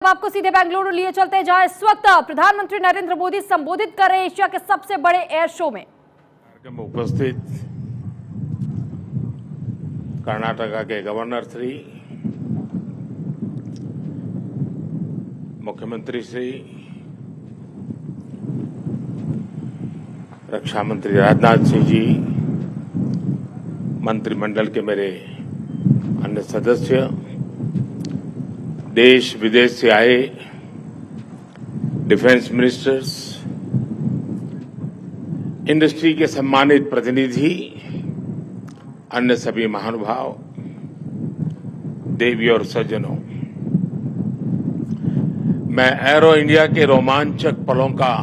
अब आपको सीधे बेंगलुरु लिए चलते हैं, जहां इस वक्त प्रधानमंत्री नरेंद्र मोदी संबोधित कर रहे हैं एशिया के सबसे बड़े एयर शो में। उपस्थित कर्नाटका के गवर्नर श्री, मुख्यमंत्री श्री, रक्षा मंत्री राजनाथ सिंह जी, मंत्रिमंडल के मेरे अन्य सदस्य, देश विदेश से आए डिफेंस मिनिस्टर्स, इंडस्ट्री के सम्मानित प्रतिनिधि, अन्य सभी महानुभाव, देवी और सज्जनों, मैं एरो इंडिया के रोमांचक पलों का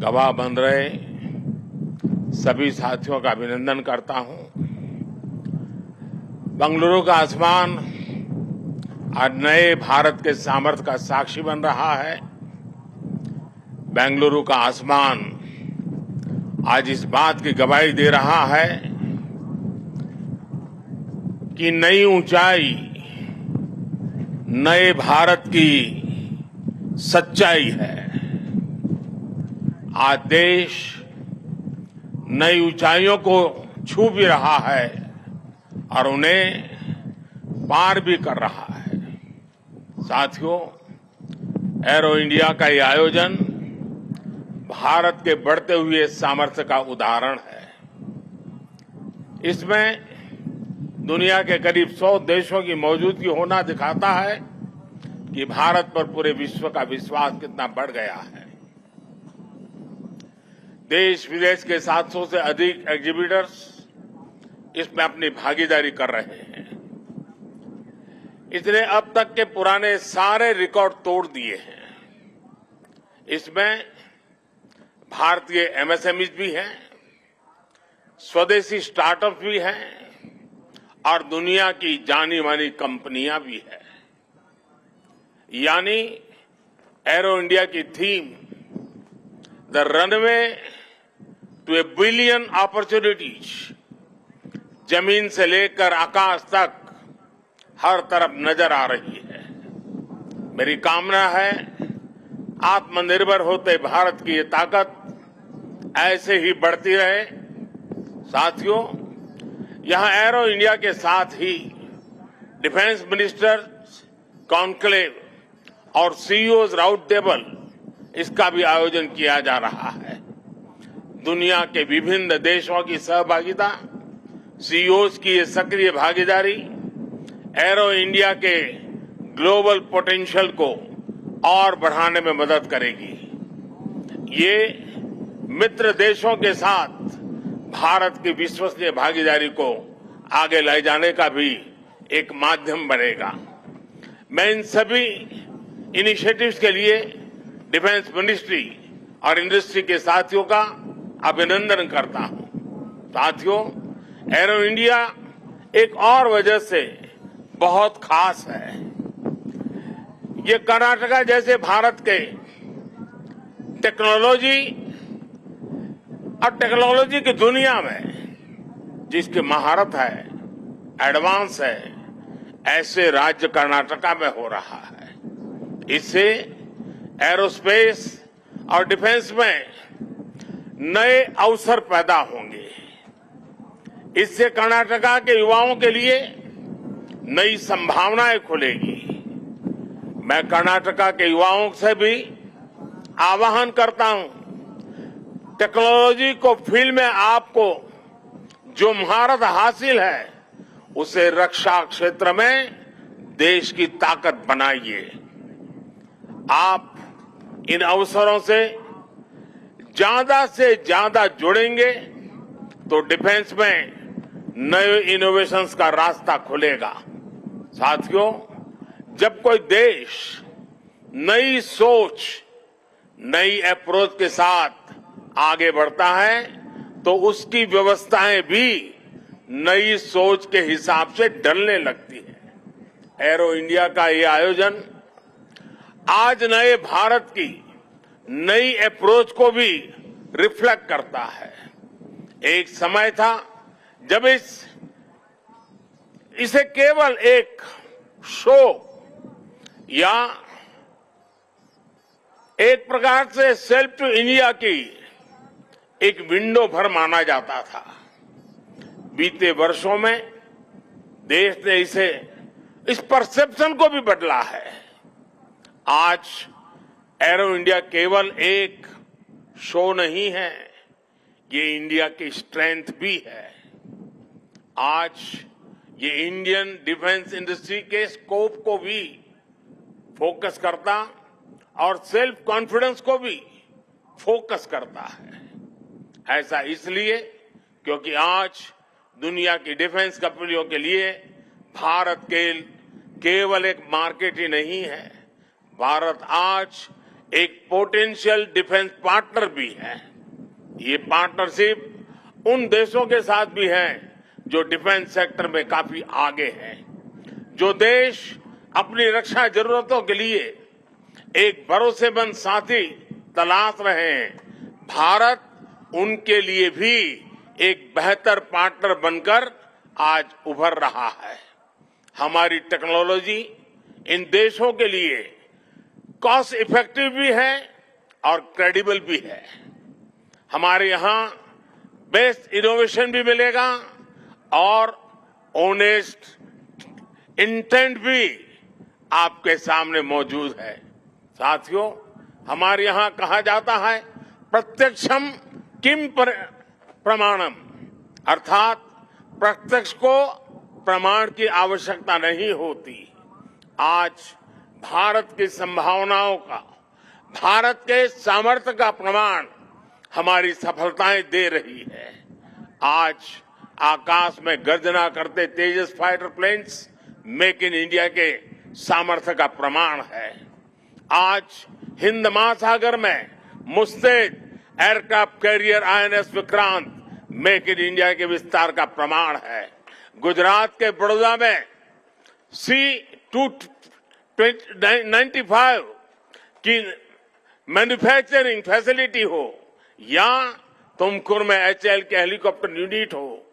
गवाह बन रहे सभी साथियों का अभिनंदन करता हूं। बेंगलुरु का आसमान आज नए भारत के सामर्थ्य का साक्षी बन रहा है। बेंगलुरु का आसमान आज इस बात की गवाही दे रहा है कि नई ऊंचाई नए भारत की सच्चाई है। आज देश नई ऊंचाइयों को छू भी रहा है और उन्हें पार भी कर रहा है। साथियों, एरो इंडिया का ये आयोजन भारत के बढ़ते हुए सामर्थ्य का उदाहरण है। इसमें दुनिया के करीब 100 देशों की मौजूदगी होना दिखाता है कि भारत पर पूरे विश्व का विश्वास कितना बढ़ गया है। देश विदेश के 700 से अधिक एग्जीबिटर्स इसमें अपनी भागीदारी कर रहे हैं। इसने अब तक के पुराने सारे रिकॉर्ड तोड़ दिए हैं। इसमें भारतीय एमएसएमईज भी हैं, स्वदेशी स्टार्टअप भी हैं और दुनिया की जानी मानी कंपनियां भी हैं। यानी एरो इंडिया की theme the runway to a billion opportunities, जमीन से लेकर आकाश तक हर तरफ नजर आ रही है। मेरी कामना है आत्मनिर्भर होते भारत की ये ताकत ऐसे ही बढ़ती रहे। साथियों, यहां एरो इंडिया के साथ ही डिफेंस मिनिस्टर्स कॉन्क्लेव और सीईओज राउंड टेबल, इसका भी आयोजन किया जा रहा है। दुनिया के विभिन्न देशों की सहभागिता, सीईओज की ये सक्रिय भागीदारी एरो इंडिया के ग्लोबल पोटेंशियल को और बढ़ाने में मदद करेगी। ये मित्र देशों के साथ भारत की विश्वसनीय भागीदारी को आगे ले जाने का भी एक माध्यम बनेगा। मैं इन सभी इनिशिएटिव्स के लिए डिफेंस मिनिस्ट्री और इंडस्ट्री के साथियों का अभिनंदन करता हूं। साथियों, एरो इंडिया एक और वजह से बहुत खास है। ये कर्नाटका जैसे भारत के टेक्नोलॉजी और टेक्नोलॉजी की दुनिया में जिसकी महारत है, एडवांस है, ऐसे राज्य कर्नाटका में हो रहा है। इससे एरोस्पेस और डिफेंस में नए अवसर पैदा होंगे। इससे कर्नाटका के युवाओं के लिए नई संभावनाएं खुलेगी। मैं कर्नाटका के युवाओं से भी आह्वान करता हूं, टेक्नोलॉजी को फील्ड में आपको जो महारत हासिल है, उसे रक्षा क्षेत्र में देश की ताकत बनाइए। आप इन अवसरों से ज्यादा जुड़ेंगे तो डिफेंस में नए इनोवेशंस का रास्ता खुलेगा। साथियों, जब कोई देश नई सोच, नई अप्रोच के साथ आगे बढ़ता है तो उसकी व्यवस्थाएं भी नई सोच के हिसाब से ढलने लगती है। एरो इंडिया का ये आयोजन आज नए भारत की नई अप्रोच को भी रिफ्लेक्ट करता है। एक समय था जब इसे केवल एक शो, या एक प्रकार से सेल्फ टू इंडिया की एक विंडो भर माना जाता था। बीते वर्षों में देश ने इस परसेप्शन को भी बदला है। आज एरो इंडिया केवल एक शो नहीं है, ये इंडिया की स्ट्रेंथ भी है। आज ये इंडियन डिफेंस इंडस्ट्री के स्कोप को भी फोकस करता और सेल्फ कॉन्फिडेंस को भी फोकस करता है। ऐसा इसलिए क्योंकि आज दुनिया की डिफेंस कंपनियों के लिए भारत केवल एक मार्केट ही नहीं है, भारत आज एक पोटेंशियल डिफेंस पार्टनर भी है। ये पार्टनरशिप उन देशों के साथ भी है जो डिफेंस सेक्टर में काफी आगे हैं, जो देश अपनी रक्षा जरूरतों के लिए एक भरोसेमंद साथी तलाश रहे हैं। भारत उनके लिए भी एक बेहतर पार्टनर बनकर आज उभर रहा है। हमारी टेक्नोलॉजी इन देशों के लिए कॉस्ट इफेक्टिव भी है और क्रेडिबल भी है। हमारे यहां बेस्ट इनोवेशन भी मिलेगा और ऑनेस्ट इंटेंट भी आपके सामने मौजूद है। साथियों, हमारे यहां कहा जाता है प्रत्यक्षम किम प्रमाणम, अर्थात प्रत्यक्ष को प्रमाण की आवश्यकता नहीं होती। आज भारत की संभावनाओं का, भारत के सामर्थ्य का प्रमाण हमारी सफलताएं दे रही है। आज आकाश में गर्जना करते Tejas fighter planes make in India के सामर्थ्य का प्रमाण है। आज हिंद महासागर में मुस्तैद aircraft carrier INS Vikrant make in India के विस्तार का प्रमाण है। गुजरात के बड़ौदा में C-295 की मैन्युफैक्चरिंग फैसिलिटी हो या तुमकुर में HAL के हेलीकॉप्टर यूनिट हो,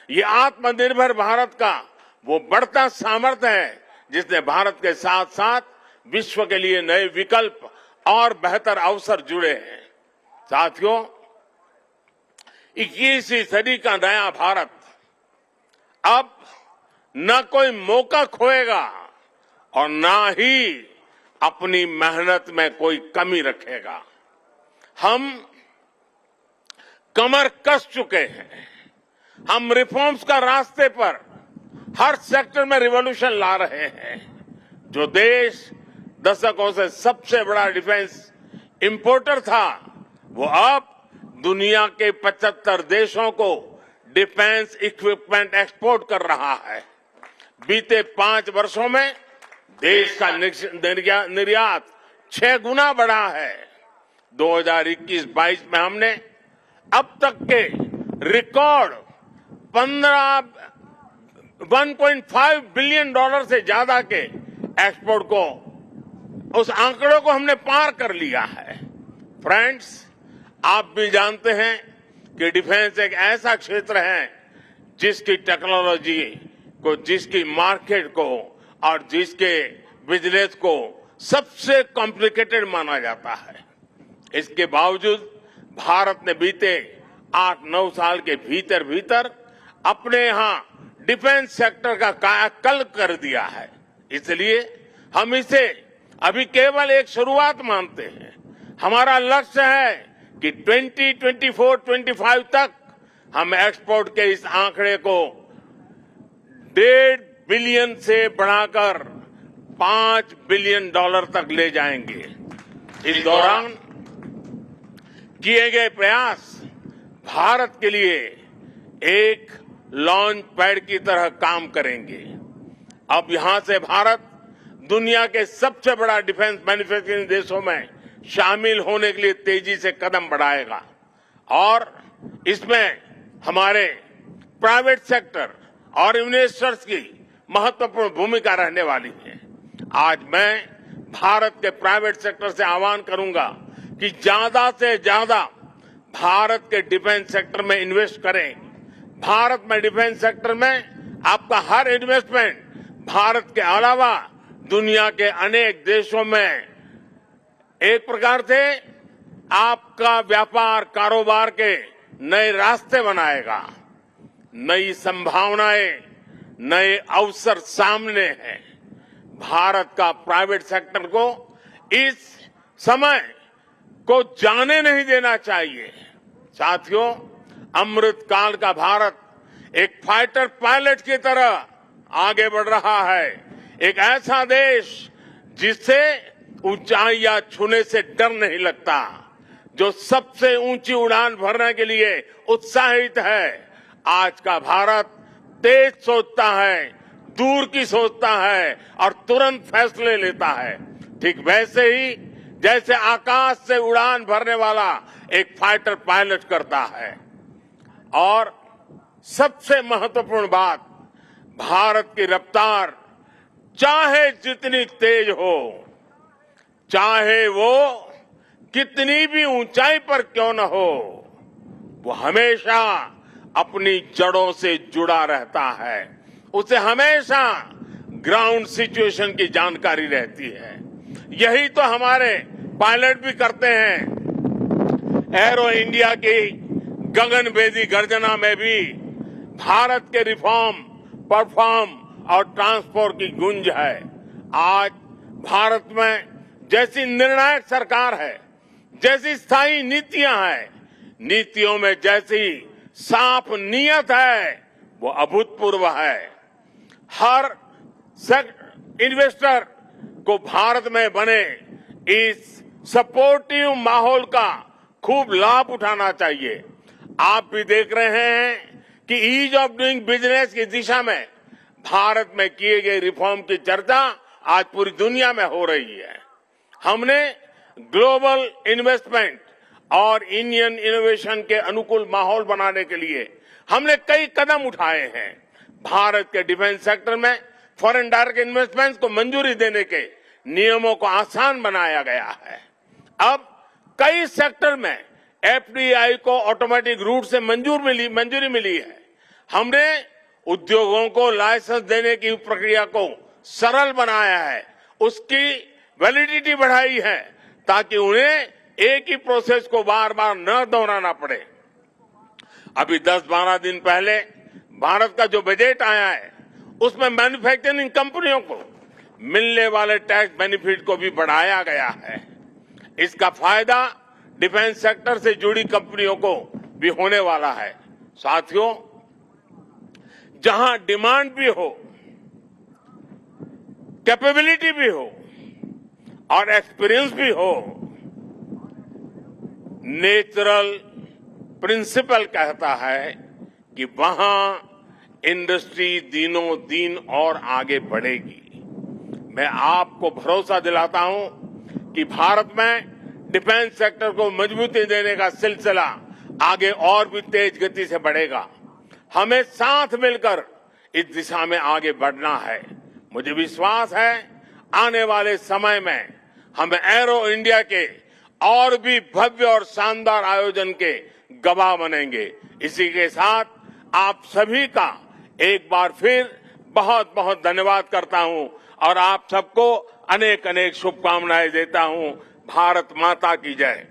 ये आत्मनिर्भर भारत का वो बढ़ता सामर्थ्य है जिसने भारत के साथ साथ विश्व के लिए नए विकल्प और बेहतर अवसर जुड़े हैं। साथियों, 21वीं सदी का नया भारत अब न कोई मौका खोएगा और न ही अपनी मेहनत में कोई कमी रखेगा। हम कमर कस चुके हैं। हम रिफॉर्म्स का रास्ते पर हर सेक्टर में रिवॉल्यूशन ला रहे हैं। जो देश दशकों से सबसे बड़ा डिफेंस इंपोर्टर था, वो अब दुनिया के 75 देशों को डिफेंस इक्विपमेंट एक्सपोर्ट कर रहा है। बीते 5 वर्षों में देश का निर्यात 6 गुना बढ़ा है। 2021-22 में हमने अब तक के रिकॉर्ड 1.5 बिलियन डॉलर से ज्यादा के एक्सपोर्ट को, उस आंकड़ों को हमने पार कर लिया है। फ्रेंड्स, आप भी जानते हैं कि डिफेंस एक ऐसा क्षेत्र है जिसकी टेक्नोलॉजी को, जिसकी मार्केट को और जिसके बिजनेस को सबसे कॉम्प्लिकेटेड माना जाता है। इसके बावजूद भारत ने बीते 8-9 साल के भीतर भीतर अपने यहां डिफेंस सेक्टर का कायाकल्प कर दिया है। इसलिए हम इसे अभी केवल एक शुरुआत मानते हैं। हमारा लक्ष्य है कि 2024-25 तक हम एक्सपोर्ट के इस आंकड़े को 1.5 बिलियन से बढ़ाकर 5 बिलियन डॉलर तक ले जाएंगे। इस दौरान किए गए प्रयास भारत के लिए एक लॉन्च पैड की तरह काम करेंगे। अब यहां से भारत दुनिया के सबसे बड़ा डिफेंस मैन्युफैक्चरिंग देशों में शामिल होने के लिए तेजी से कदम बढ़ाएगा और इसमें हमारे प्राइवेट सेक्टर और इन्वेस्टर्स की महत्वपूर्ण भूमिका रहने वाली है। आज मैं भारत के प्राइवेट सेक्टर से आह्वान करूंगा कि ज्यादा से ज्यादा भारत के डिफेंस सेक्टर में इन्वेस्ट करें। भारत में डिफेंस सेक्टर में आपका हर इन्वेस्टमेंट भारत के अलावा दुनिया के अनेक देशों में एक प्रकार से आपका व्यापार कारोबार के नए रास्ते बनाएगा। नई संभावनाएं, नए अवसर सामने हैं। भारत का प्राइवेट सेक्टर को इस समय को जाने नहीं देना चाहिए। साथियों, अमृत काल का भारत एक फाइटर पायलट की तरह आगे बढ़ रहा है। एक ऐसा देश जिससे ऊंचाइयां छूने से डर नहीं लगता, जो सबसे ऊंची उड़ान भरने के लिए उत्साहित है। आज का भारत तेज सोचता है, दूर की सोचता है और तुरंत फैसले लेता है। ठीक वैसे ही जैसे आकाश से उड़ान भरने वाला एक फाइटर पायलट करता है। और सबसे महत्वपूर्ण बात, भारत की रफ्तार चाहे जितनी तेज हो, चाहे वो कितनी भी ऊंचाई पर क्यों न हो, वो हमेशा अपनी जड़ों से जुड़ा रहता है। उसे हमेशा ग्राउंड सिचुएशन की जानकारी रहती है। यही तो हमारे पायलट भी करते हैं। एरो इंडिया की गगनभेदी गर्जना में भी भारत के रिफॉर्म, परफॉर्म और ट्रांसपोर्ट की गूंज है। आज भारत में जैसी निर्णायक सरकार है, जैसी स्थायी नीतियां हैं, नीतियों में जैसी साफ नीयत है, वो अभूतपूर्व है। हर इन्वेस्टर को भारत में बने इस सपोर्टिव माहौल का खूब लाभ उठाना चाहिए। आप भी देख रहे हैं कि ईज ऑफ डूइंग बिजनेस की दिशा में भारत में किए गए रिफॉर्म की चर्चा आज पूरी दुनिया में हो रही है। हमने ग्लोबल इन्वेस्टमेंट और इंडियन इनोवेशन के अनुकूल माहौल बनाने के लिए हमने कई कदम उठाए हैं। भारत के डिफेंस सेक्टर में फॉरेन डायरेक्ट इन्वेस्टमेंट को मंजूरी देने के नियमों को आसान बनाया गया है। अब कई सेक्टर में एफडीआई को ऑटोमेटिक रूट से मंजूरी मिली है। हमने उद्योगों को लाइसेंस देने की प्रक्रिया को सरल बनाया है, उसकी वैलिडिटी बढ़ाई है, ताकि उन्हें एक ही प्रोसेस को बार बार न दोहराना पड़े। अभी 10-12 दिन पहले भारत का जो बजट आया है, उसमें मैन्युफैक्चरिंग कंपनियों को मिलने वाले टैक्स बेनिफिट को भी बढ़ाया गया है। इसका फायदा डिफेंस सेक्टर से जुड़ी कंपनियों को भी होने वाला है। साथियों, जहां डिमांड भी हो, कैपेबिलिटी भी हो और एक्सपीरियंस भी हो, नेचुरल प्रिंसिपल कहता है कि वहां इंडस्ट्री दिनों दिन और आगे बढ़ेगी। मैं आपको भरोसा दिलाता हूं कि भारत में डिफेंस सेक्टर को मजबूती देने का सिलसिला आगे और भी तेज गति से बढ़ेगा। हमें साथ मिलकर इस दिशा में आगे बढ़ना है। मुझे विश्वास है आने वाले समय में हम एरो इंडिया के और भी भव्य और शानदार आयोजन के गवाह बनेंगे। इसी के साथ आप सभी का एक बार फिर बहुत बहुत धन्यवाद करता हूं और आप सबको अनेक अनेक शुभकामनाएं देता हूं। भारत माता की जय।